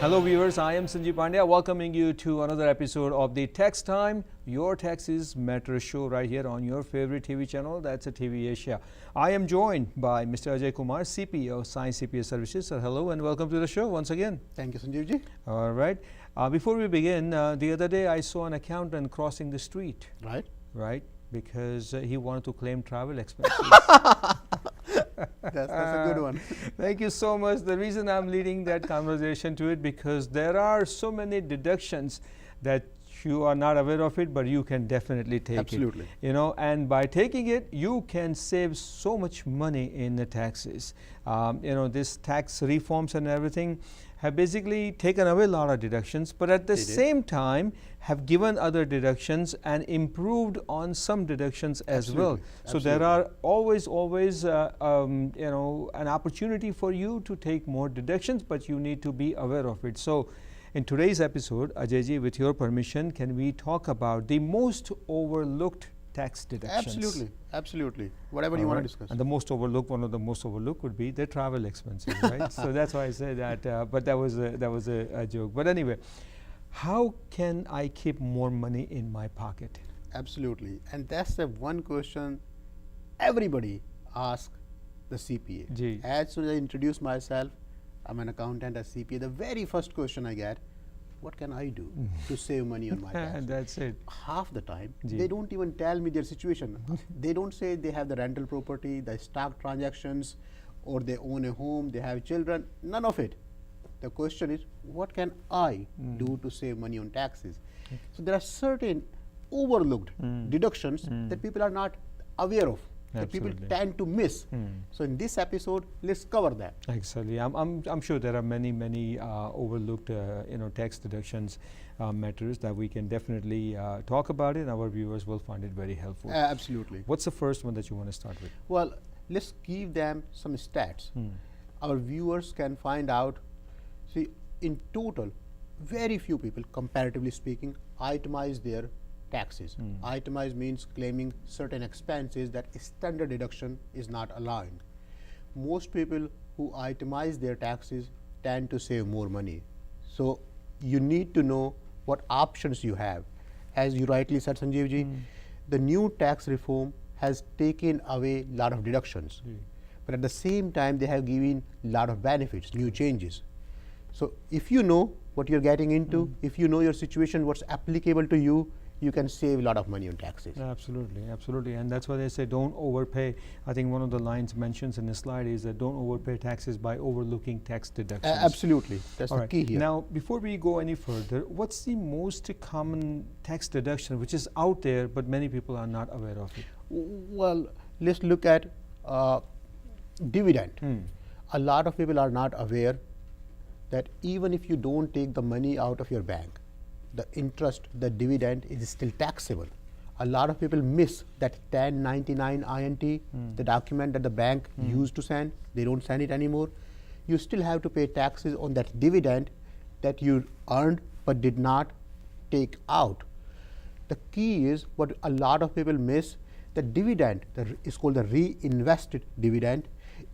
Hello viewers, I am Sanjeev Pandya welcoming you to another episode of the Tax Time, your taxes matter show right here on your favorite TV channel, that's a TV Asia. I am joined by Mr. Ajay Kumar, CPA of Science CPA Services. So hello and welcome to the show once again. Thank you, Sanjeev ji. All right. Before we begin, the other day I saw an accountant crossing the street. Right. Right, because he wanted to claim travel expenses. That's a good one. Thank you so much. The reason I'm leading that conversation to it because there are so many deductions that you are not aware of it, but you can definitely take Absolutely. it. You know, and by taking it, you can save so much money in the taxes. You know, this tax reforms and everything have basically taken away a lot of deductions, but at the same time have given other deductions and improved on some deductions as well. So there are always you know, an opportunity for you to take more deductions, but you need to be aware of it. So in today's episode, Ajayji, with your permission, can we talk about the most overlooked tax deductions? Absolutely, absolutely. Whatever you want to discuss. And the most overlooked, one of the most overlooked would be the travel expenses, right? So that's why I said that, but that was a joke. But anyway, how can I keep more money in my pocket? Absolutely, and that's the one question everybody asks the CPA. Gee. As soon as I introduce myself, I'm an accountant at CPA. The very first question I get, what can I do to save money on my taxes? That's it. Half the time, Gee. they don't even tell me their situation. They don't say they have the rental property, the stock transactions, or they own a home, they have children, none of it. The question is, what can I do to save money on taxes? Okay. So there are certain overlooked deductions that people are not aware of, that people tend to miss. So in this episode, let's cover that. Actually, I'm sure there are many overlooked you know, tax deductions matters that we can definitely talk about it, and our viewers will find it very helpful. Absolutely. What's the first one that you want to start with? Well, let's give them some stats. Our viewers can find out. See, in total, very few people, comparatively speaking, itemize their taxes. Itemize means claiming certain expenses that standard deduction is not allowing. Most people who itemize their taxes tend to save more money. So you need to know what options you have. As you rightly said, Sanjeev ji, the new tax reform has taken away a lot of deductions. But at the same time, they have given a lot of benefits, new changes. So if you know what you're getting into, if you know your situation, what's applicable to you, you can save a lot of money on taxes. Absolutely, absolutely, and that's why they say don't overpay. I think one of the lines mentions in the slide is that don't overpay taxes by overlooking tax deductions. Absolutely, that's the key here. Now, before we go any further, what's the most common tax deduction which is out there but many people are not aware of it? Well, let's look at dividend. A lot of people are not aware that even if you don't take the money out of your bank, the interest, the dividend is still taxable. A lot of people miss that 1099 INT, the document that the bank used to send, they don't send it anymore. You still have to pay taxes on that dividend that you earned but did not take out. The key is what a lot of people miss, the dividend is called the reinvested dividend,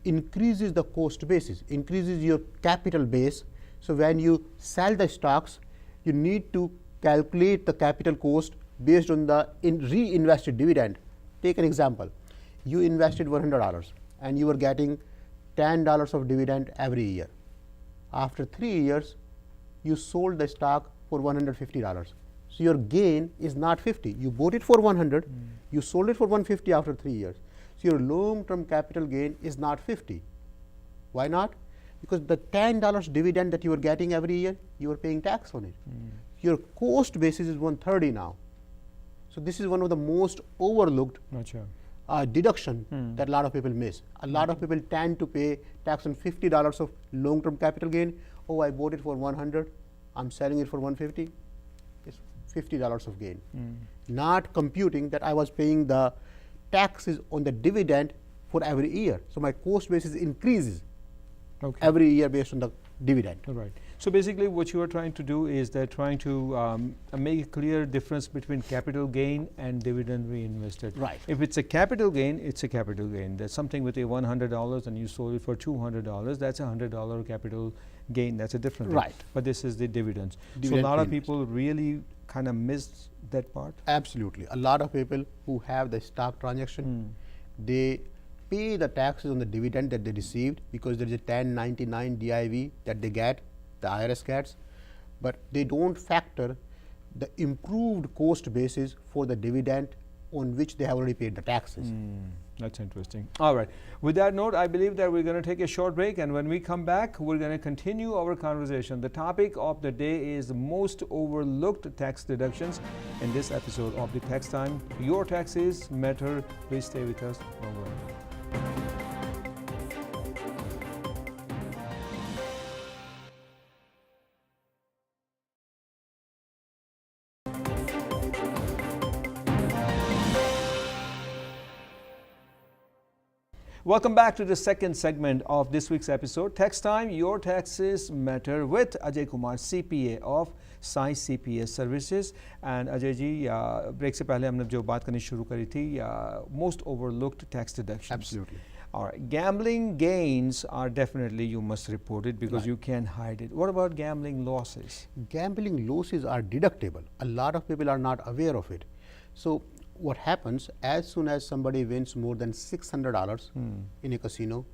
increases the cost basis, increases your capital base. So when you sell the stocks, you need to calculate the capital cost based on the reinvested dividend. Take an example. You invested $100 and you were getting $10 of dividend every year. After 3 years, you sold the stock for $150. So your gain is not 50. You bought it for 100, you sold it for 150 after 3 years. So your long-term capital gain is not 50. Why not? Because the $10 dividend that you are getting every year, you are paying tax on it. Your cost basis is 130 now. So this is one of the most overlooked deduction that a lot of people miss. A lot of people tend to pay tax on $50 of long-term capital gain. Oh, I bought it for 100, I'm selling it for 150. It's $50 of gain. Not computing that I was paying the taxes on the dividend for every year. So my cost basis increases every year based on the dividend. Right. So basically what you are trying to do is that trying to make a clear difference between capital gain and dividend reinvested. Right. If it's a capital gain, it's a capital gain. That's something with a $100 and you sold it for $200, that's a $100 capital gain. That's a different thing. Right. But this is the dividends. Dividend so a lot of reinvested. people really kind of miss that part. Absolutely. A lot of people who have the stock transaction, they pay the taxes on the dividend that they received because there is a 1099 DIV that they get, the IRS gets, but they don't factor the improved cost basis for the dividend on which they have already paid the taxes. That's interesting. All right. With that note, I believe that we're going to take a short break, and when we come back, we're going to continue our conversation. The topic of the day is most overlooked tax deductions in this episode of the Tax Time. Your taxes matter. Please stay with us. Don't go anywhere. Welcome back to the second segment of this week's episode, Tax Time, Your Taxes Matter, with Ajay Kumar, CPA of Sai CPA Services. And Ajay ji, break से पहले हमने जो बात करनी शुरू करी थी, most overlooked tax deductions. Absolutely. All right, gambling gains are definitely, you must report it because you can't hide it. What about gambling losses? Gambling losses are deductible. A lot of people are not aware of it. So what happens, as soon as somebody wins more than $600 in a casino,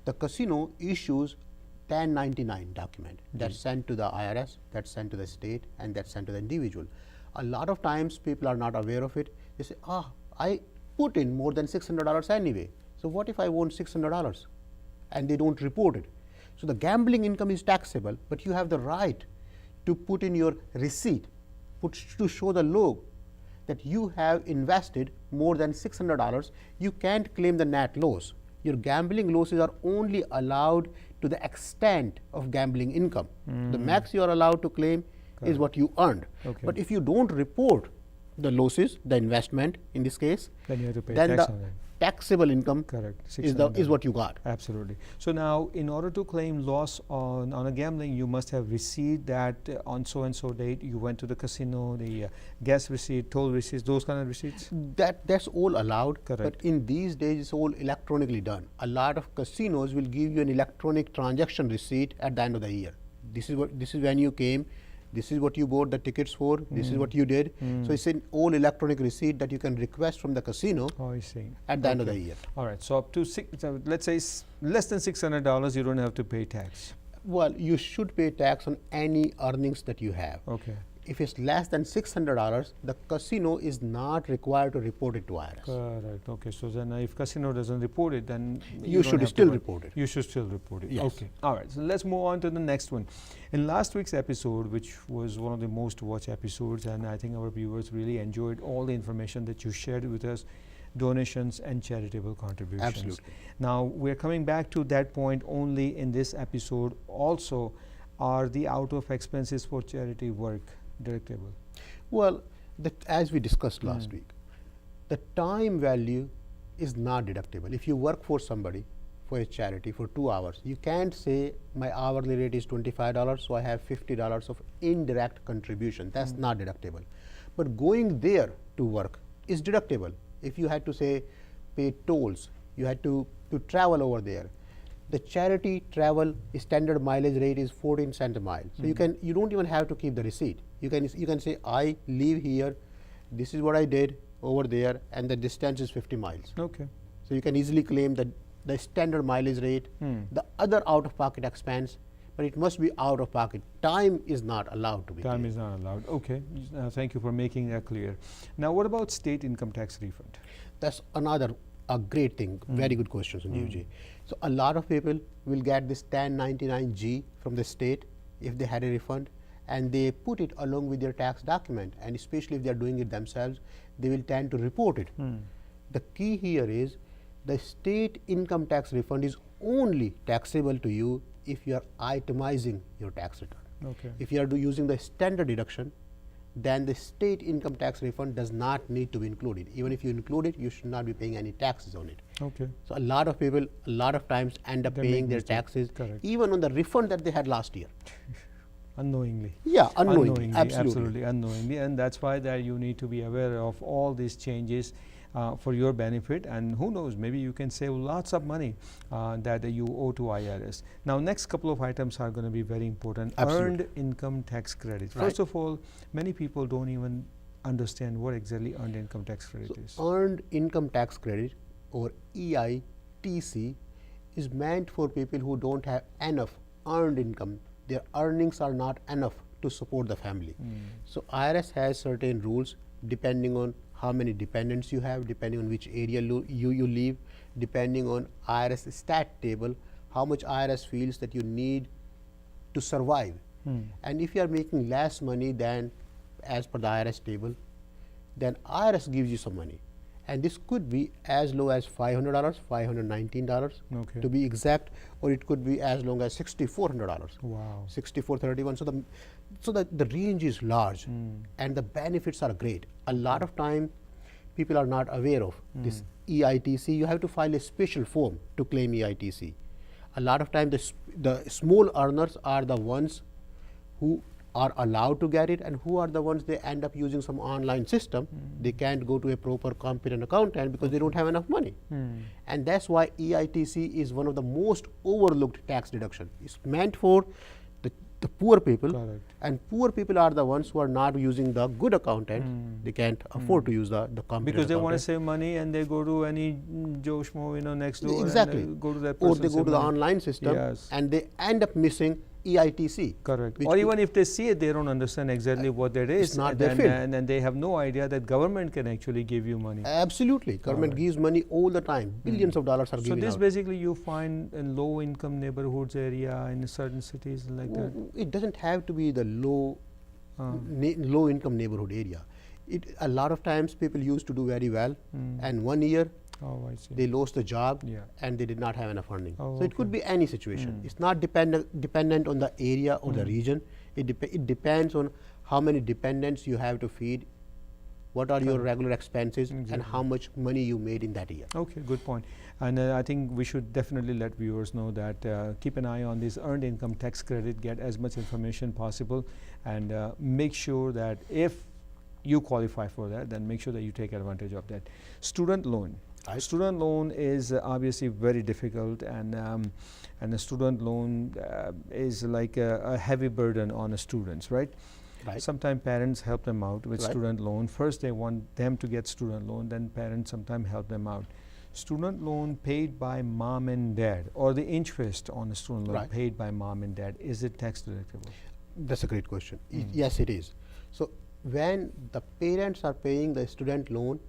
the casino issues 1099 document that's sent to the IRS, that's sent to the state, and that's sent to the individual. A lot of times people are not aware of it. They say, I put in more than $600 anyway. So what if I won $600? And they don't report it. So the gambling income is taxable, but you have the right to put in your receipt, to show the log that you have invested more than $600. You can't claim the net loss. Your gambling losses are only allowed to the extent of gambling income. The max you are allowed to claim is what you earned. Okay. But if you don't report the losses, the investment in this case, Then you have to pay then tax the on that. taxable income Correct. is what you got. Absolutely. So now, in order to claim loss on a gambling, you must have receipt that on so and so date you went to the casino, the gas receipt, toll receipts, those kind of receipts. That's all allowed. Correct. But in these days, it's all electronically done. A lot of casinos will give you an electronic transaction receipt at the end of the year. This is when you came. This is what you bought the tickets for. This is what you did. So it's an all electronic receipt that you can request from the casino Oh, I see. at the end of the year. All right. So up to let's say less than $600, you don't have to pay tax. Well, you should pay tax on any earnings that you have. Okay. If it's less than $600, the casino is not required to report it to IRS. Correct. Okay. So then, if casino doesn't report it, then You don't should have to still worry. report it. You should still report it. Yes. Okay. All right. So let's move on to the next one. In last week's episode, which was one of the most watched episodes, and I think our viewers really enjoyed all the information that you shared with us, donations and charitable contributions. Absolutely. Now we're coming back to that point only in this episode. Also, are the out of expenses for charity work deductible? Well, as we discussed last week, the time value is not deductible. If you work for somebody, for a charity for 2 hours, you can't say my hourly rate is $25, so I have $50 of indirect contribution. That's not deductible. But going there to work is deductible. If you had to say pay tolls, you had to travel over there. The charity travel standard mileage rate is 14 cents a mile. So you don't even have to keep the receipt. You can say I live here, this is what I did over there, and the distance is 50 miles. Okay. So you can easily claim the standard mileage rate, the other out-of-pocket expense, but it must be out of pocket. Time is not allowed to be Time paid. is not allowed. Okay. Thank you for making that clear. Now, what about state income tax refund? That's a great thing. Very good question, Sanjeev. So a lot of people will get this 1099G from the state if they had a refund, and they put it along with their tax document, and especially if they are doing it themselves, they will tend to report it. The key here is the state income tax refund is only taxable to you if you are itemizing your tax return. Okay. If you are using the standard deduction, then the state income tax refund does not need to be included. Even if you include it, you should not be paying any taxes on it. Okay. So a lot of people, a lot of times end up They paying make their mistake. taxes Correct. even on the refund that they had last year. Unknowingly. Yeah, unknowingly, Absolutely unknowingly, and that's why that you need to be aware of all these changes for your benefit, and who knows, maybe you can save lots of money that you owe to IRS. Now, next couple of items are going to be very important. Absolutely. Earned income tax credit. Right. First of all, many people don't even understand what exactly earned income tax credit is. Earned income tax credit, or EITC, is meant for people who don't have enough earned income. Their earnings are not enough to support the family. So IRS has certain rules depending on how many dependents you have, depending on which area you live, depending on IRS stat table, how much IRS feels that you need to survive. And if you are making less money than as per the IRS table, then IRS gives you some money. And this could be as low as $500, $519 Okay. to be exact, or it could be as low as $6,400. Wow. 6431. So the range is large, and the benefits are great. A lot of time people are not aware of this EITC. You have to file a special form to claim EITC. A lot of time the small earners are the ones who are allowed to get it, and who are the ones they end up using some online system. They can't go to a proper competent accountant because they don't have enough money. And that's why EITC is one of the most overlooked tax deduction. It's meant for the poor people. Correct. And poor people are the ones who are not using the good accountant. They can't afford to use the competent Because they want to accountant. save money, and they go to any Joe Schmo, next door, Exactly. and go to that Or person. they go save to the money. online system, Yes. and they end up missing EITC. Correct. which Or could- even if they see it, they don't understand exactly what that is. not and their then, field. and they have no idea that government can actually give you money. Absolutely. Government Alright. gives money all the time. Billions of dollars are So given this out. basically you find in low income neighborhoods area in certain cities like that. It doesn't have to be the low income neighborhood area. A lot of times people used to do very well, and 1 year Oh, I see. they lost the job, Yeah. and they did not have enough earning. Oh, So it could okay. be any situation. It's not dependent on the area or the region. It depends on how many dependents you have to feed, what are your regular expenses, and how much money you made in that year. Okay, good point. And I think we should definitely let viewers know that keep an eye on this earned income tax credit, get as much information possible, and make sure that if you qualify for that, then make sure that you take advantage of that. Student loan. Right. Student loan is obviously very difficult, and a student loan is like a heavy burden on the students, right? Right. Sometimes parents help them out with Right. student loan. First they want them to get student loan, then parents sometimes help them out. Student loan paid by mom and dad, or the interest on the student loan Right. paid by mom and dad, is it tax deductible? That's a great question. Yes, it is. So when the parents are paying the student loan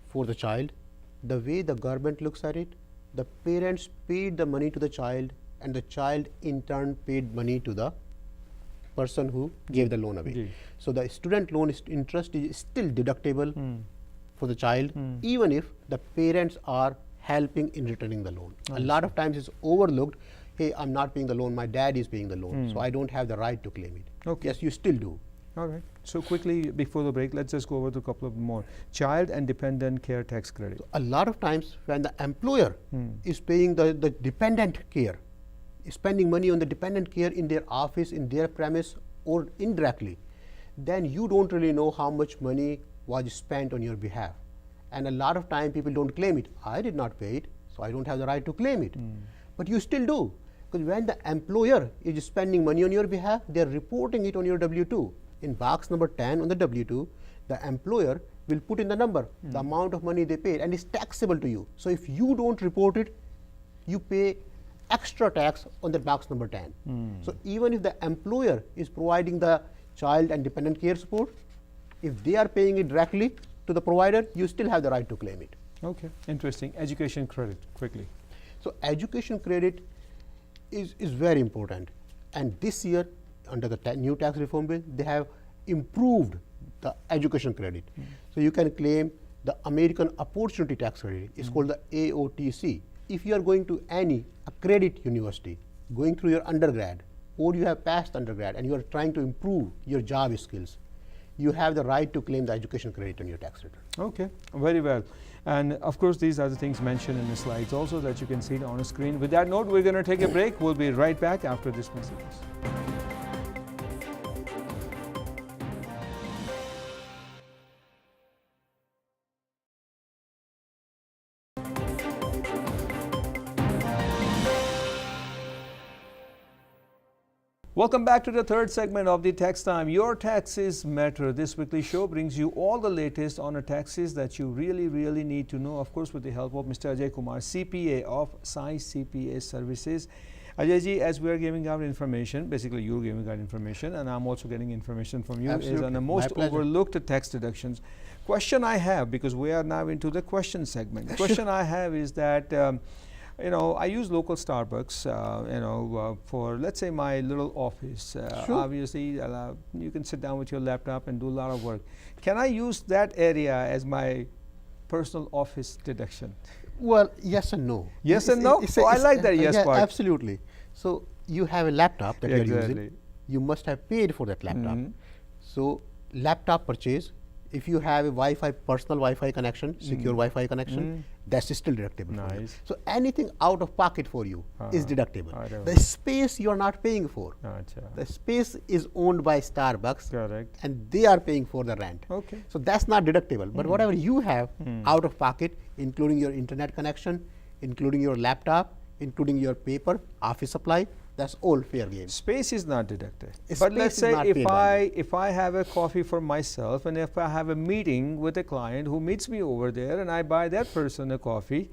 for the child, the way the government looks at it, the parents paid the money to the child, and the child in turn paid money to the person who gave the loan away. Ji. So the student loan interest is still deductible for the child, even if the parents are helping in returning the loan. A lot of times it's overlooked. Hey, I'm not paying the loan, my dad is paying the loan, so I don't have the right to claim it. Okay. Yes, you still do. All right. So quickly before the break, let's just go over to a couple of more. Child and dependent care tax credit. A lot of times when the employer is paying the dependent care, spending money on the dependent care in their office, in their premise, or indirectly, then you don't really know how much money was spent on your behalf. And a lot of time people don't claim it. I did not pay it, so I don't have the right to claim it. But you still do. Because when the employer is spending money on your behalf, they're reporting it on your W-2. In box number 10 on the W-2, the employer will put in the number, the amount of money they paid, and it's taxable to you. So if you don't report it, you pay extra tax on the box number 10. So even if the employer is providing the child and dependent care support, if they are paying it directly to the provider, you still have the right to claim it. Okay, interesting. Education credit, quickly. So education credit is very important. And this year, under the new tax reform bill, they have improved the education credit. So you can claim the American Opportunity Tax Credit. It's called the AOTC. If you are going to any accredited university, going through your undergrad, or you have passed undergrad and you are trying to improve your job skills, you have the right to claim the education credit on your tax return. Okay, very well. And of course, these are the things mentioned in the slides also that you can see it on the screen. With that note, we're going to take a break. We'll be right back after this message. Welcome back to the third segment of the Tax Time. Your Taxes Matter. This weekly show brings you all the latest on the taxes that you really need to know. Of course, with the help of Mr. Ajay Kumar, CPA of Sai CPA Services. Ajay ji, as we are giving out information, basically you're giving out information, and I'm also getting information from you, Absolutely. is on the most overlooked tax deductions. Question I have, because we are now into the question segment. The question I have is that you know, I use local Starbucks, you know, for let's say my little office. Sure. Obviously, you can sit down with your laptop and do a lot of work. Can I use that area as my personal office deduction? Well, yes and no. Yes and no? Oh, I like that yes part. Absolutely. So you have a laptop that Exactly. you're using. You must have paid for that laptop. So laptop purchase, if you have a Wi-Fi, personal Wi-Fi connection, secure Wi-Fi connection, that's still deductible. For you. Nice. So anything out of pocket for you is deductible. Right. The space you are not paying for. Achha. The space is owned by Starbucks. Correct. And they are paying for the rent. Okay. So that's not deductible. But whatever you have out of pocket, including your internet connection, including your laptop, including your paper, office supply, that's all fair game. Space is not deducted. Space But let's is say not paid by if I have a coffee for myself, and if I have a meeting with a client who meets me over there, and I buy that person a coffee,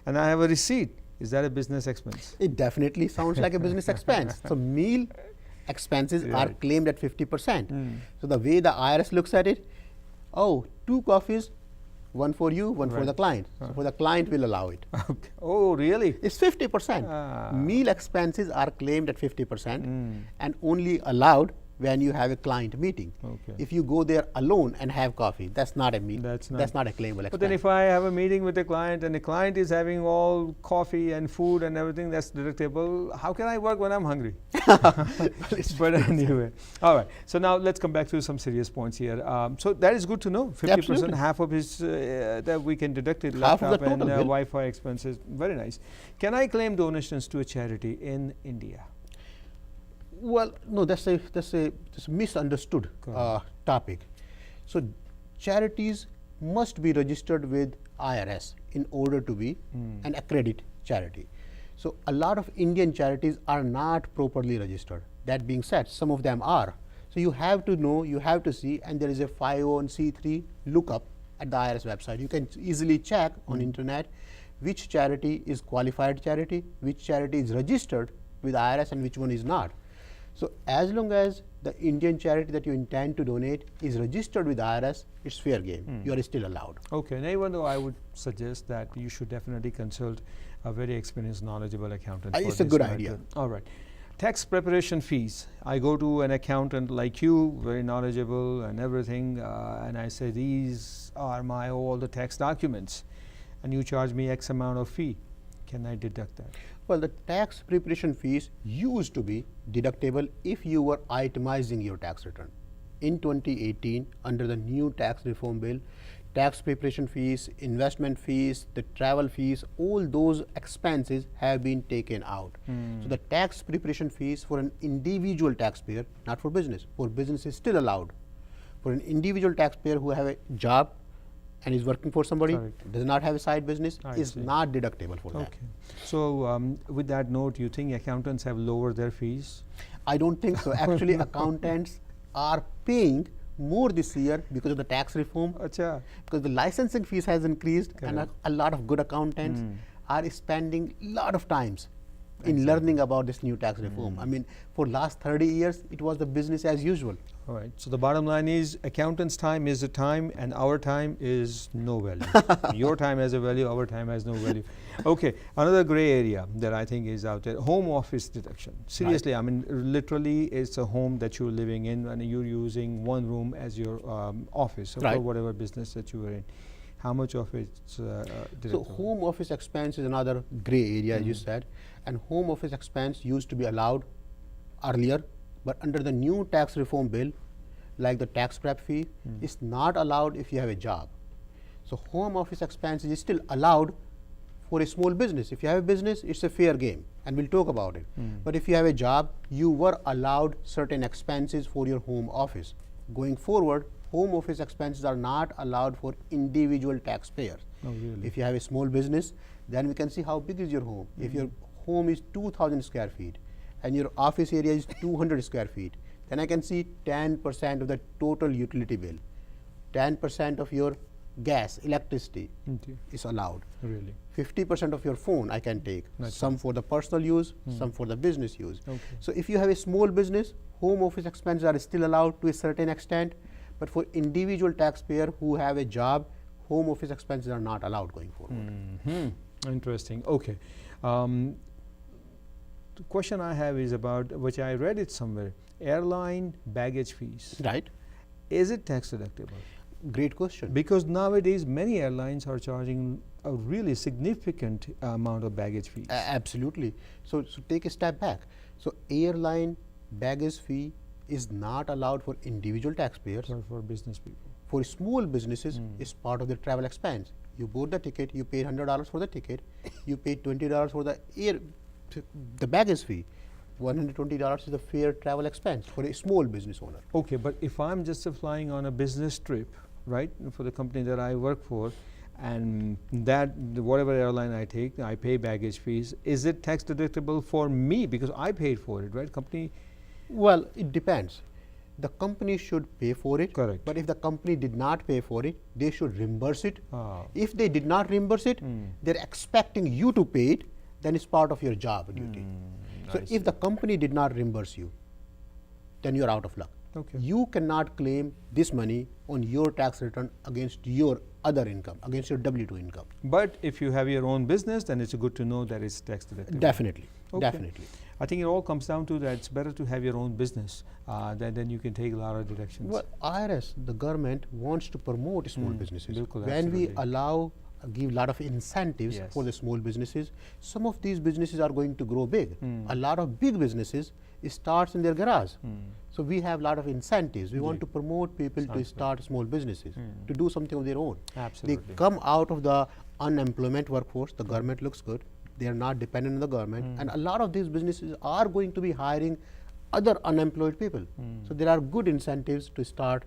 and I have a receipt, is that a business expense? It definitely sounds like a business expense. So meal expenses are claimed at 50%. So the way the IRS looks at it, oh, 2 coffees, one for you, one for the client. So for the client, will allow it. Okay. Oh, really? It's 50%. Ah. Meal expenses are claimed at 50% and only allowed when you have a client meeting. Okay. If you go there alone and have coffee, that's not a meal. That's That's not a claimable expense. But then if I have a meeting with a client and the client is having all coffee and food and everything that's deductible, how can I work when I'm hungry? But anyway, all right. So now let's come back to some serious points here. So that is good to know. 50%, Absolutely. half of his that we can deduct it, Half of the laptop and total bill. Wi-Fi expenses. Very nice. Can I claim donations to a charity in India? Well, no, that's a misunderstood topic. So charities must be registered with IRS in order to be an accredited charity. So a lot of Indian charities are not properly registered. That being said, some of them are. So you have to know, you have to see, and there is a 501c3 lookup at the IRS website. You can easily check on internet which charity is qualified charity, which charity is registered with IRS, and which one is not. So as long as the Indian charity that you intend to donate is registered with IRS, it's fair game. You are still allowed. Okay, and even though I would suggest that you should definitely consult a very experienced, knowledgeable accountant. For It's a this good matter. idea. All right. Tax preparation fees. I go to an accountant like you, very knowledgeable and everything, and I say, these are my all the tax documents, and you charge me X amount of fee. Can I deduct that? Well, the tax preparation fees used to be deductible if you were itemizing your tax return. In 2018, under the new tax reform bill, tax preparation fees, investment fees, the travel fees, all those expenses have been taken out. So the tax preparation fees for an individual taxpayer, not for business, for business is still allowed. For an individual taxpayer who have a job and is working for somebody, Correct. does not have a side business, I is see. not deductible for that. Okay. So with that note, you think accountants have lowered their fees? I don't think so. Actually, accountants are paying more this year because of the tax reform, Acha. because the licensing fees has increased, and Correct. a lot of good accountants are spending a lot of times in learning about this new tax reform. I mean, for last 30 years, it was the business as usual. All right. So the bottom line is accountant's time is a time and our time is no value. Your time has a value, our time has no value. Okay. Another gray area that I think is out there, home office deduction. Seriously, I mean, literally it's a home that you're living in and you're using one room as your office or Right. whatever business that you are in. How much of it's So deductible? home office expense is another gray area, as you said, and home office expense used to be allowed earlier, but under the new tax reform bill, like the tax prep fee, is not allowed if you have a job. So home office expenses is still allowed for a small business. If you have a business, it's a fair game, and we'll talk about it. But if you have a job, you were allowed certain expenses for your home office. Going forward, home office expenses are not allowed for individual taxpayers. Oh, really? If you have a small business, then we can see how big is your home. If your home is 2,000 square feet and your office area is 200 square feet, then I can see 10% of the total utility bill, 10% of your gas, electricity Okay. is allowed. Really? 50% of your phone I can take, That's some for the personal use, some for the business use. Okay. So if you have a small business, home office expenses are still allowed to a certain extent, but for individual taxpayer who have a job, home office expenses are not allowed going forward. Interesting. Okay. The question I have is about, which I read it somewhere, airline baggage fees. Right? Is it tax deductible? Great question. Because nowadays many airlines are charging a really significant amount of baggage fees. Absolutely. So take a step back. So airline baggage fee is not allowed for individual taxpayers. For business people. For small businesses, it's part of the travel expense. You bought the ticket, you paid $100 for the ticket, you paid $20 for the baggage fee. $120 is the fair travel expense for a small business owner. Okay, but if I'm just flying on a business trip, right, for the company that I work for, and that whatever airline I take, I pay baggage fees, is it tax deductible for me because I paid for it, right? Company. Well, it depends. The company should pay for it. Correct. But if the company did not pay for it, they should reimburse it. Ah. If they did not reimburse it, they're expecting you to pay it, then it's part of your job duty. So I if the company did not reimburse you, then you're out of luck. Okay. You cannot claim this money on your tax return against your other income, against your W-2 income. But if you have your own business, then it's good to know that it's tax deductible. Definitely, Okay. definitely. I think it all comes down to that it's better to have your own business, then you can take a lot of deductions. Well, IRS, the government wants to promote small businesses. Bilkul, When we absolutely. give a lot of incentives Yes. for the small businesses, some of these businesses are going to grow big. A lot of big businesses starts in their garage. So we have a lot of incentives. We want to promote people to start small businesses, to do something of their own. Absolutely. They come out of the unemployment workforce, the government looks good, they are not dependent on the government, and a lot of these businesses are going to be hiring other unemployed people. So there are good incentives to start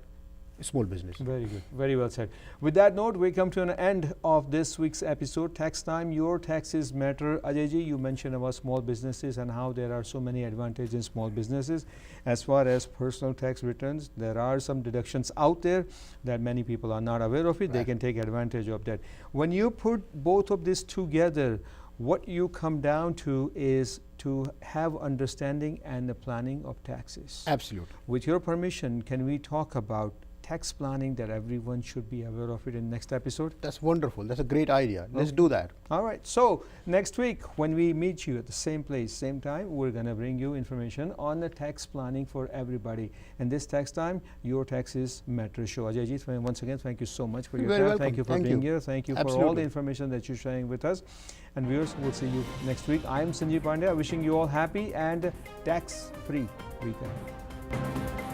a small business. Very good. Very well said. With that note, we come to an end of this week's episode. Tax Time, Your Taxes Matter. Ajay ji, you mentioned about small businesses and how there are so many advantages in small businesses. As far as personal tax returns, there are some deductions out there that many people are not aware of it. They Right. can take advantage of that. When you put both of these together, what you come down to is to have understanding and the planning of taxes. Absolutely. With your permission, can we talk about tax planning that everyone should be aware of it in next episode? That's wonderful. That's a great idea. Let's do that. All right. So next week, when we meet you at the same place, same time, we're going to bring you information on the tax planning for everybody. And this Tax Time, Your Taxes Matter show. Ajay ji, once again, thank you so much for your You're time. very Thank you for welcome. Thank being you. here. Thank you for all the Absolutely. information that you're sharing with us. And viewers, we'll see you next week. I'm Sanjeev Pandya, wishing you all happy and tax-free weekend.